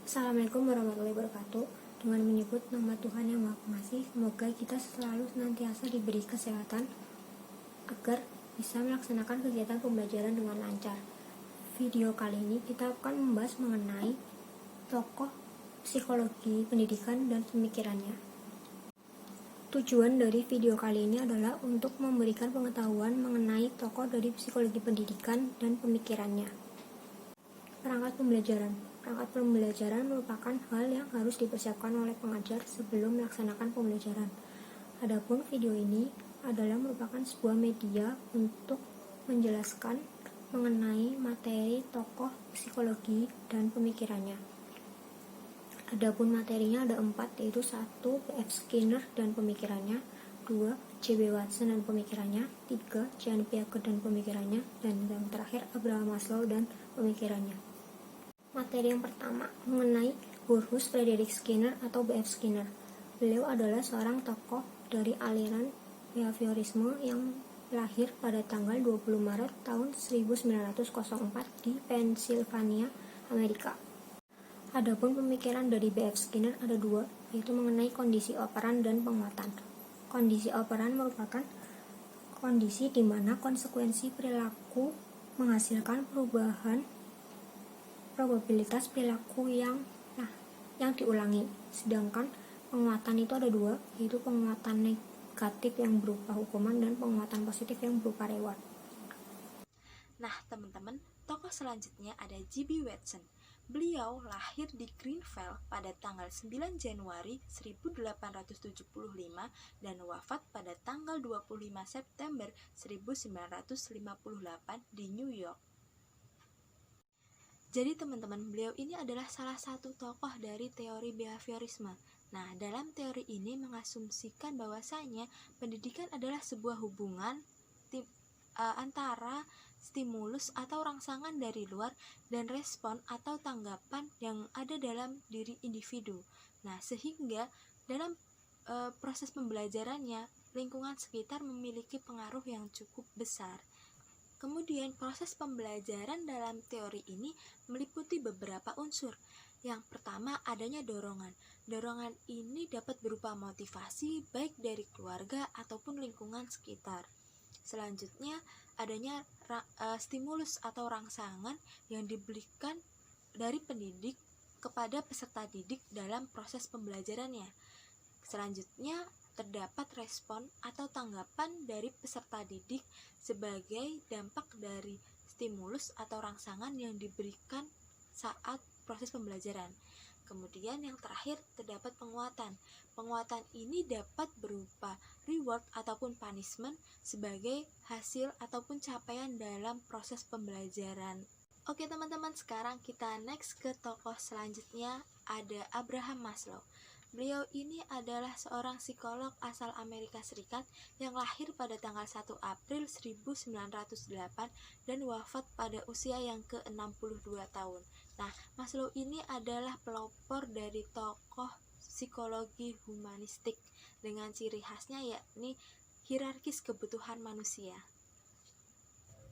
Assalamualaikum warahmatullahi wabarakatuh. Dengan menyebut nama Tuhan yang Maha Pengasih, semoga kita selalu senantiasa diberi kesehatan agar bisa melaksanakan kegiatan pembelajaran dengan lancar. Video kali ini kita akan membahas mengenai tokoh psikologi pendidikan dan pemikirannya. Tujuan dari video kali ini adalah untuk memberikan pengetahuan mengenai tokoh dari psikologi pendidikan dan pemikirannya. Perangkat pembelajaran merupakan hal yang harus dipersiapkan oleh pengajar sebelum melaksanakan pembelajaran. Adapun video ini adalah merupakan sebuah media untuk menjelaskan mengenai materi tokoh psikologi dan pemikirannya. Adapun materinya ada 4, yaitu 1. B.F. Skinner dan pemikirannya, 2. J.B. Watson dan pemikirannya, 3. Jan Piaget dan pemikirannya, dan yang terakhir Abraham Maslow dan pemikirannya. Materi yang pertama mengenai Burrhus Frederick Skinner atau B.F. Skinner. Beliau adalah seorang tokoh dari aliran behaviorisme yang lahir pada tanggal 20 Maret tahun 1904 di Pennsylvania, Amerika. Adapun pemikiran dari B.F. Skinner ada 2, yaitu mengenai kondisi operan dan penguatan. Kondisi operan merupakan kondisi di mana konsekuensi perilaku menghasilkan perubahan probabilitas perilaku yang diulangi. Sedangkan penguatan itu ada 2, yaitu penguatan negatif yang berupa hukuman dan penguatan positif yang berupa reward. Nah, teman-teman, tokoh selanjutnya ada J.B. Watson. Beliau lahir di Greenville pada tanggal 9 Januari 1875 dan wafat pada tanggal 25 September 1958 di New York. Jadi teman-teman, beliau ini adalah salah satu tokoh dari teori behaviorisme. Nah, dalam teori ini mengasumsikan bahwasanya pendidikan adalah sebuah hubungan antara stimulus atau rangsangan dari luar dan respon atau tanggapan yang ada dalam diri individu. Nah, sehingga dalam proses pembelajarannya, lingkungan sekitar memiliki pengaruh yang cukup besar. Kemudian proses pembelajaran dalam teori ini meliputi beberapa unsur. Yang pertama adanya dorongan. Dorongan ini dapat berupa motivasi baik dari keluarga ataupun lingkungan sekitar. Selanjutnya adanya stimulus atau rangsangan yang diberikan dari pendidik kepada peserta didik dalam proses pembelajarannya. Selanjutnya terdapat respon atau tanggapan dari peserta didik sebagai dampak dari stimulus atau rangsangan yang diberikan saat proses pembelajaran. Kemudian yang terakhir terdapat penguatan. Penguatan ini dapat berupa reward ataupun punishment sebagai hasil ataupun capaian dalam proses pembelajaran. Oke teman-teman, sekarang kita next ke tokoh selanjutnya, ada Abraham Maslow. Beliau ini adalah seorang psikolog asal Amerika Serikat yang lahir pada tanggal 1 April 1908 dan wafat pada usia yang ke-62 tahun. Nah, Maslow ini adalah pelopor dari tokoh psikologi humanistik dengan ciri khasnya yakni hierarkis kebutuhan manusia.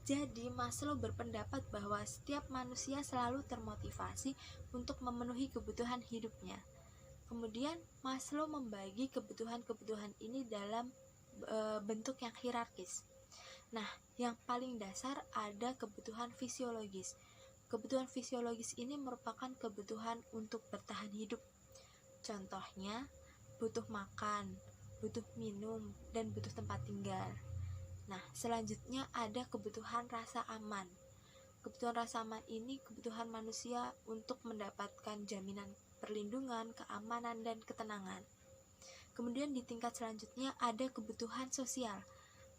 Jadi, Maslow berpendapat bahwa setiap manusia selalu termotivasi untuk memenuhi kebutuhan hidupnya. Kemudian Maslow membagi kebutuhan-kebutuhan ini dalam bentuk yang hierarkis. Nah, yang paling dasar ada kebutuhan fisiologis. Kebutuhan fisiologis ini merupakan kebutuhan untuk bertahan hidup. Contohnya, butuh makan, butuh minum, dan butuh tempat tinggal. Nah, selanjutnya ada kebutuhan rasa aman. Kebutuhan rasa aman ini kebutuhan manusia untuk mendapatkan jaminan perlindungan, keamanan, dan ketenangan. Kemudian di tingkat selanjutnya ada kebutuhan sosial.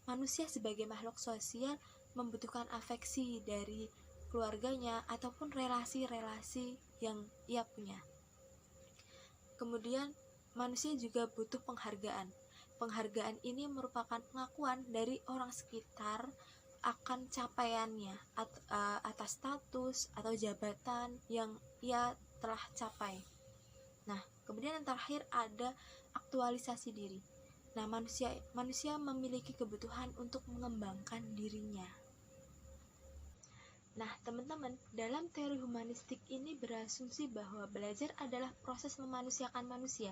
Manusia sebagai makhluk sosial membutuhkan afeksi dari keluarganya ataupun relasi-relasi yang ia punya. Kemudian manusia juga butuh penghargaan. Penghargaan ini merupakan pengakuan dari orang sekitar akan capaiannya atas status atau jabatan yang ia telah capai. Nah, kemudian yang terakhir ada aktualisasi diri. Nah, manusia memiliki kebutuhan untuk mengembangkan dirinya. Nah, teman-teman, dalam teori humanistik ini berasumsi bahwa belajar adalah proses memanusiakan manusia,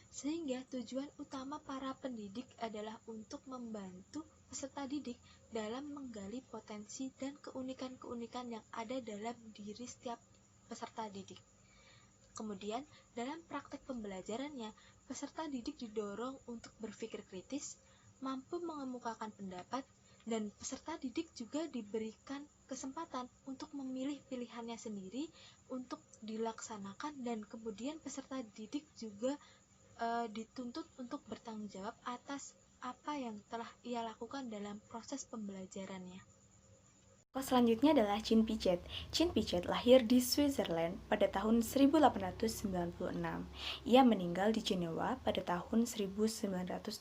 sehingga tujuan utama para pendidik adalah untuk membantu peserta didik dalam menggali potensi dan keunikan-keunikan yang ada dalam diri setiap peserta didik. Kemudian, dalam praktek pembelajarannya, peserta didik didorong untuk berpikir kritis, mampu mengemukakan pendapat, dan peserta didik juga diberikan kesempatan untuk memilih pilihannya sendiri untuk dilaksanakan, dan kemudian peserta didik juga dituntut untuk bertanggung jawab atas apa yang telah ia lakukan dalam proses pembelajarannya. Tokoh selanjutnya adalah Jean Piaget. Jean Piaget lahir di Switzerland pada tahun 1896. Ia meninggal di Jenewa pada tahun 1980.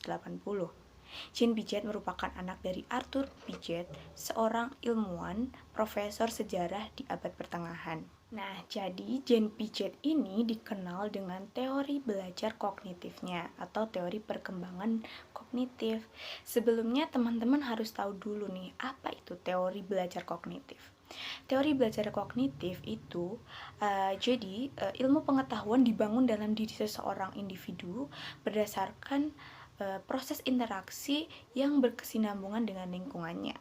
Jean Piaget merupakan anak dari Arthur Piaget, seorang ilmuwan, profesor sejarah di abad pertengahan. Nah, jadi Jean Piaget ini dikenal dengan teori belajar kognitifnya atau teori perkembangan kognitif. Sebelumnya teman-teman harus tahu dulu nih, apa itu teori belajar kognitif. Teori belajar kognitif itu ilmu pengetahuan dibangun dalam diri seseorang individu berdasarkan proses interaksi yang berkesinambungan dengan lingkungannya.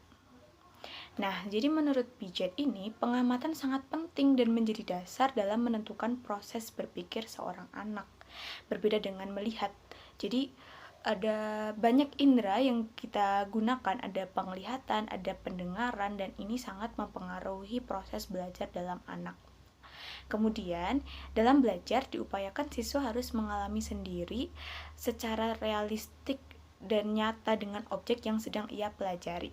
Nah, jadi menurut Piaget ini, pengamatan sangat penting dan menjadi dasar dalam menentukan proses berpikir seorang anak. Berbeda dengan melihat. Jadi, ada banyak indera yang kita gunakan, ada penglihatan, ada pendengaran, dan ini sangat mempengaruhi proses belajar dalam anak. Kemudian, dalam belajar diupayakan siswa harus mengalami sendiri secara realistik dan nyata dengan objek yang sedang ia pelajari.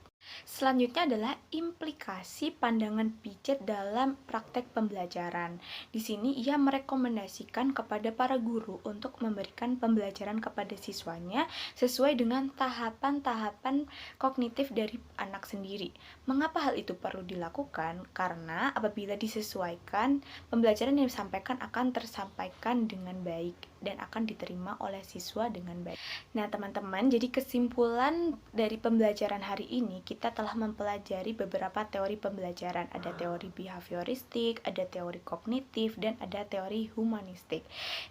Selanjutnya adalah implikasi pandangan Piaget dalam praktek pembelajaran. Di sini ia merekomendasikan kepada para guru untuk memberikan pembelajaran kepada siswanya sesuai dengan tahapan-tahapan kognitif dari anak sendiri. Mengapa hal itu perlu dilakukan? Karena apabila disesuaikan, pembelajaran yang disampaikan akan tersampaikan dengan baik dan akan diterima oleh siswa dengan baik. Nah, teman-teman, jadi kesimpulan dari pembelajaran hari ini, kita telah mempelajari beberapa teori pembelajaran. Ada teori behavioristik, ada teori kognitif, dan ada teori humanistik.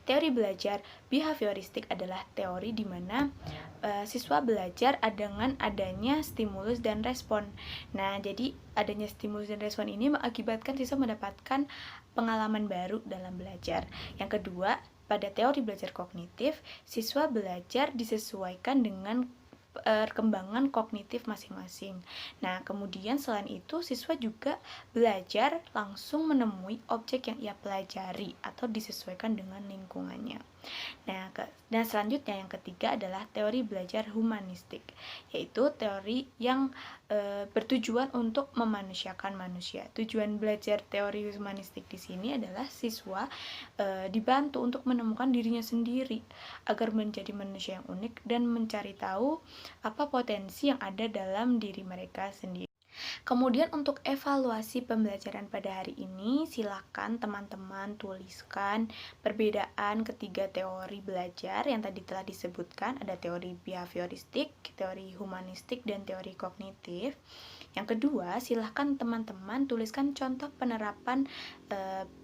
Teori belajar behavioristik adalah teori di mana siswa belajar dengan adanya stimulus dan respon. Nah, jadi adanya stimulus dan respon ini mengakibatkan siswa mendapatkan pengalaman baru dalam belajar. Yang kedua, pada teori belajar kognitif, siswa belajar disesuaikan dengan perkembangan kognitif masing-masing. Nah, kemudian selain itu, siswa juga belajar langsung menemui objek yang ia pelajari atau disesuaikan dengan lingkungannya. Nah, dan selanjutnya yang ketiga adalah teori belajar humanistik, yaitu teori yang bertujuan untuk memanusiakan manusia. Tujuan belajar teori humanistik di sini adalah siswa dibantu untuk menemukan dirinya sendiri agar menjadi manusia yang unik dan mencari tahu apa potensi yang ada dalam diri mereka sendiri. Kemudian untuk evaluasi pembelajaran pada hari ini, silakan teman-teman tuliskan perbedaan ketiga teori belajar yang tadi telah disebutkan. Ada teori behavioristik, teori humanistik, dan teori kognitif. Yang kedua, silakan teman-teman tuliskan contoh penerapan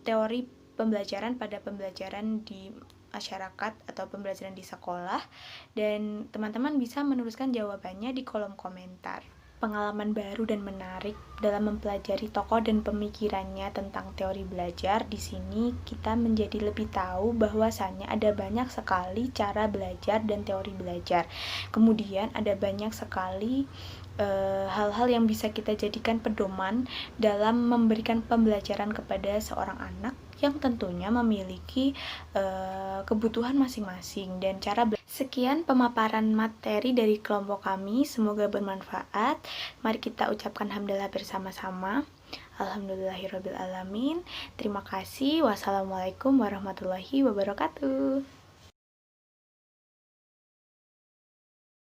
teori pembelajaran pada pembelajaran di masyarakat atau pembelajaran di sekolah, dan teman-teman bisa menuliskan jawabannya di kolom komentar. Pengalaman baru dan menarik dalam mempelajari tokoh dan pemikirannya tentang teori belajar. Di sini kita menjadi lebih tahu bahwasannya ada banyak sekali cara belajar dan teori belajar. Kemudian ada banyak sekali hal-hal yang bisa kita jadikan pedoman dalam memberikan pembelajaran kepada seorang anak yang tentunya memiliki kebutuhan masing-masing dan cara belajar. Sekian pemaparan materi dari kelompok kami, semoga bermanfaat. Mari kita ucapkan hamdalah bersama-sama. Alhamdulillahirrabbilalamin. Terima kasih. Wassalamualaikum warahmatullahi wabarakatuh.